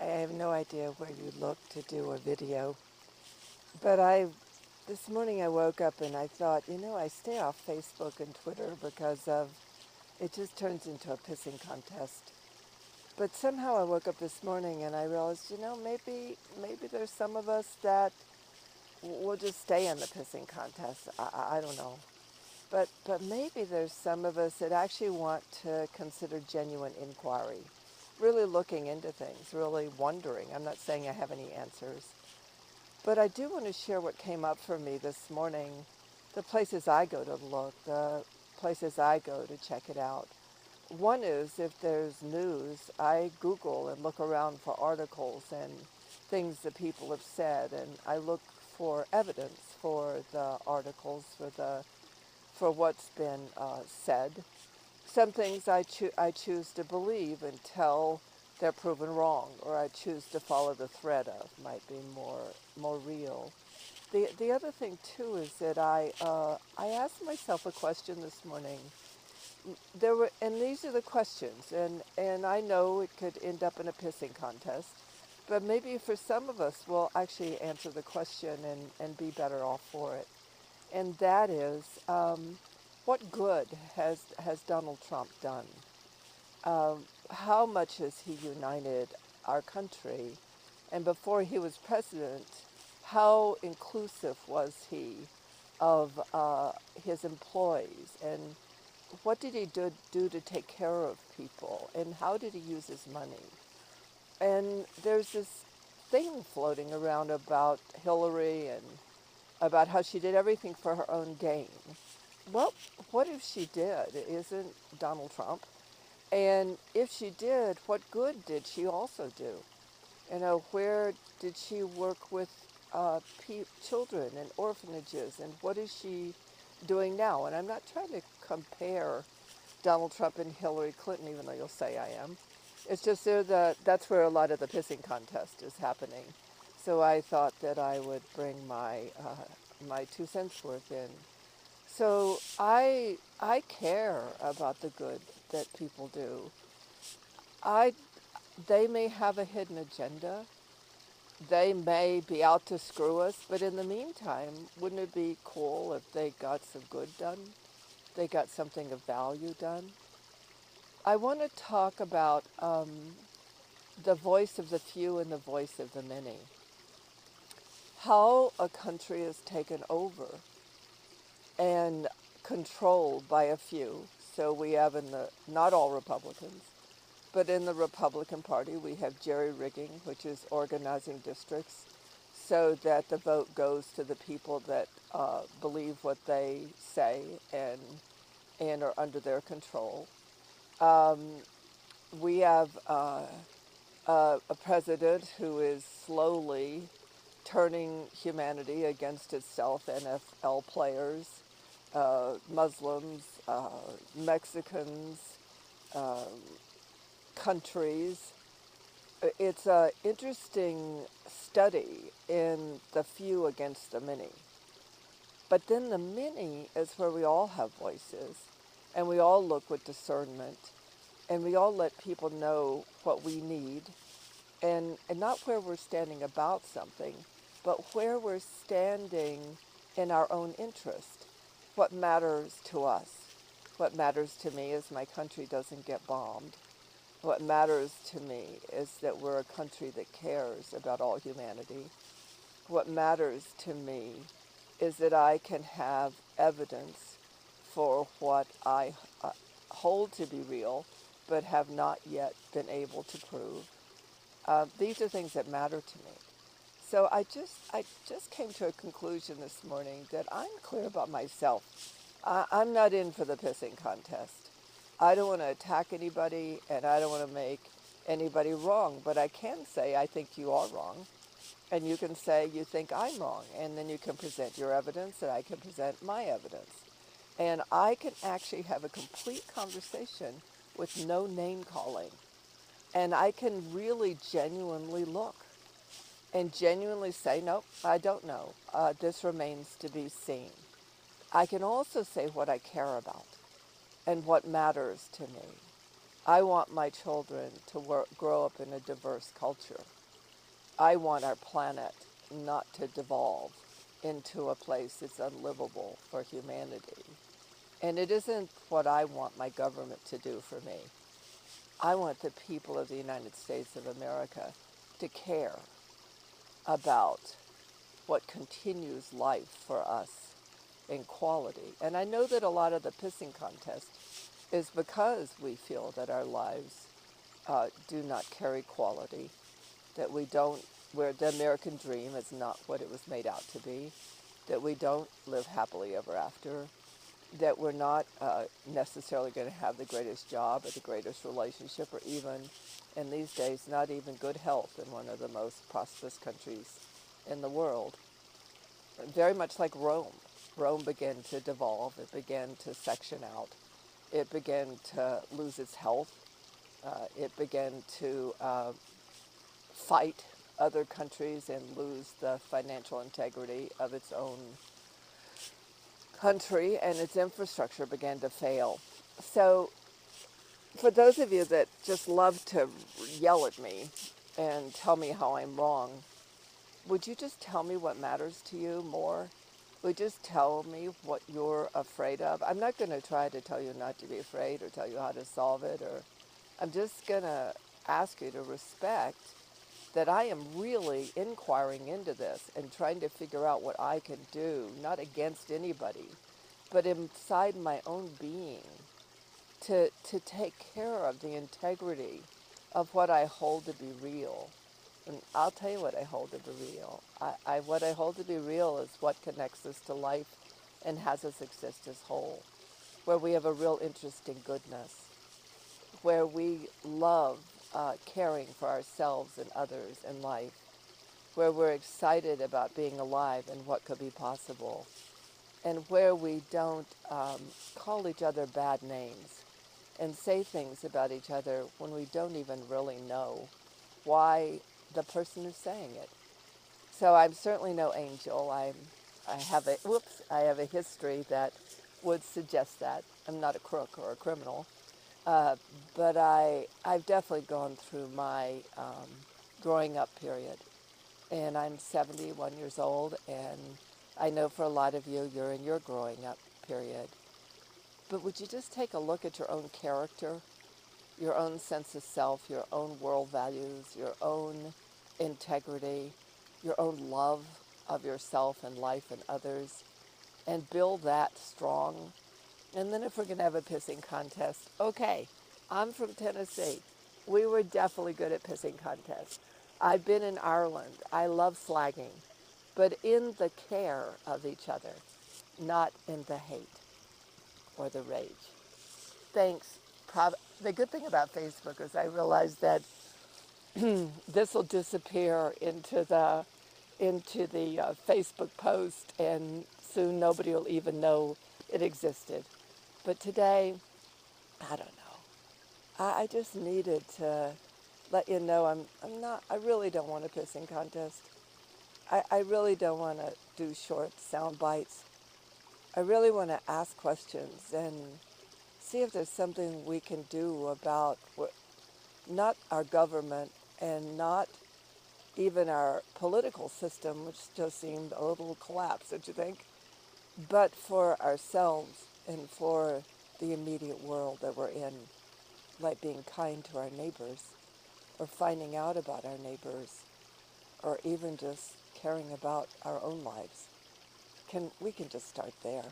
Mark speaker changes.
Speaker 1: I have no idea where you look to do a video, but this morning I woke up and I thought, I stay off Facebook and Twitter because it just turns into a pissing contest. But somehow I woke up this morning and I realized, maybe there's some of us that will just stay in the pissing contest. I don't know. But maybe there's some of us that actually want to consider genuine inquiry, really looking into things, really wondering. I'm not saying I have any answers, but I do want to share what came up for me this morning, the places I go to look, the places I go to check it out. One is if there's news, I Google and look around for articles and things that people have said, and I look for evidence for the articles, for what's been said. Some things I choose to believe until they're proven wrong, or I choose to follow the thread of, might be more real. The other thing too is that I asked myself a question this morning. And these are the questions, and I know it could end up in a pissing contest, but maybe for some of us we'll actually answer the question and be better off for it. And that is, what good has Donald Trump done? How much has he united our country? And before he was president, how inclusive was he of his employees? And what did he do to take care of people? And how did he use his money? And there's this thing floating around about Hillary and about how she did everything for her own gain. Well, what if she did? It isn't Donald Trump. And if she did, what good did she also do? Where did she work with children and orphanages? And what is she doing now? And I'm not trying to compare Donald Trump and Hillary Clinton, even though you'll say I am. It's just that's where a lot of the pissing contest is happening. So I thought that I would bring my 2 cents worth in. So I care about the good that people do. I They may have a hidden agenda. They may be out to screw us, but in the meantime, wouldn't it be cool if they got some good done? They got something of value done? I want to talk about the voice of the few and the voice of the many. How a country is taken over and controlled by a few. So we have not all Republicans, but in the Republican Party, we have jerry rigging, which is organizing districts so that the vote goes to the people that believe what they say and are under their control. Um, we have a president who is slowly turning humanity against itself, NFL players, Muslims, Mexicans, uh, countries. It's an interesting study in the few against the many. But then the many is where we all have voices, and we all look with discernment, and we all let people know what we need, and not where we're standing about something, but where we're standing in our own interest. What matters to us? What matters to me is my country doesn't get bombed. What matters to me is that we're a country that cares about all humanity. What matters to me is that I can have evidence for what I hold to be real, but have not yet been able to prove. These are things that matter to me. So I just came to a conclusion this morning that I'm clear about myself. I'm not in for the pissing contest. I don't want to attack anybody, and I don't want to make anybody wrong. But I can say I think you are wrong, and you can say you think I'm wrong, and then you can present your evidence, and I can present my evidence. And I can actually have a complete conversation with no name calling. And I can really genuinely look and genuinely say, nope, I don't know. This remains to be seen. I can also say what I care about and what matters to me. I want my children to grow up in a diverse culture. I want our planet not to devolve into a place that's unlivable for humanity. And it isn't what I want my government to do for me. I want the people of the United States of America to care about what continues life for us in quality. And I know that a lot of the pissing contest is because we feel that our lives do not carry quality, that we don't, where the American dream is not what it was made out to be, that we don't live happily ever after, that we're not necessarily going to have the greatest job or the greatest relationship, or even, in these days, not even good health in one of the most prosperous countries in the world. Very much like Rome. Rome began to devolve, it began to section out, it began to lose its health, it began to fight other countries and lose the financial integrity of its own country, and its infrastructure began to fail. So, for those of you that just love to yell at me and tell me how I'm wrong, would you just tell me what matters to you more? Would you just tell me what you're afraid of? I'm not going to try to tell you not to be afraid or tell you how to solve it, or I'm just going to ask you to respect that I am really inquiring into this and trying to figure out what I can do, not against anybody, but inside my own being, to take care of the integrity of what I hold to be real. And I'll tell you what I hold to be real. What I hold to be real is what connects us to life and has us exist as whole, where we have a real interest in goodness, where we love caring for ourselves and others in life, where we're excited about being alive and what could be possible, and where we don't call each other bad names and say things about each other when we don't even really know why the person is saying it. So I'm certainly no angel. I have a history that would suggest that. I'm not a crook or a criminal, uh, but I've definitely gone through my growing up period, and I'm 71 years old, and I know for a lot of you, you're in your growing up period. But would you just take a look at your own character, your own sense of self, your own world values, your own integrity, your own love of yourself and life and others, and build that strong? And then if we're going to have a pissing contest, okay, I'm from Tennessee. We were definitely good at pissing contests. I've been in Ireland. I love slagging, but in the care of each other, not in the hate or the rage. Thanks. The good thing about Facebook is I realized that this will disappear into the Facebook post, and soon nobody will even know it existed. But today, I don't know. I just needed to let you know I'm not. I really don't want a pissing contest. I really don't want to do short sound bites. I really want to ask questions and see if there's something we can do about not our government and not even our political system, which just seemed a little collapsed, don't you think? But for ourselves and for the immediate world that we're in, like being kind to our neighbors or finding out about our neighbors or even just caring about our own lives. We can just start there.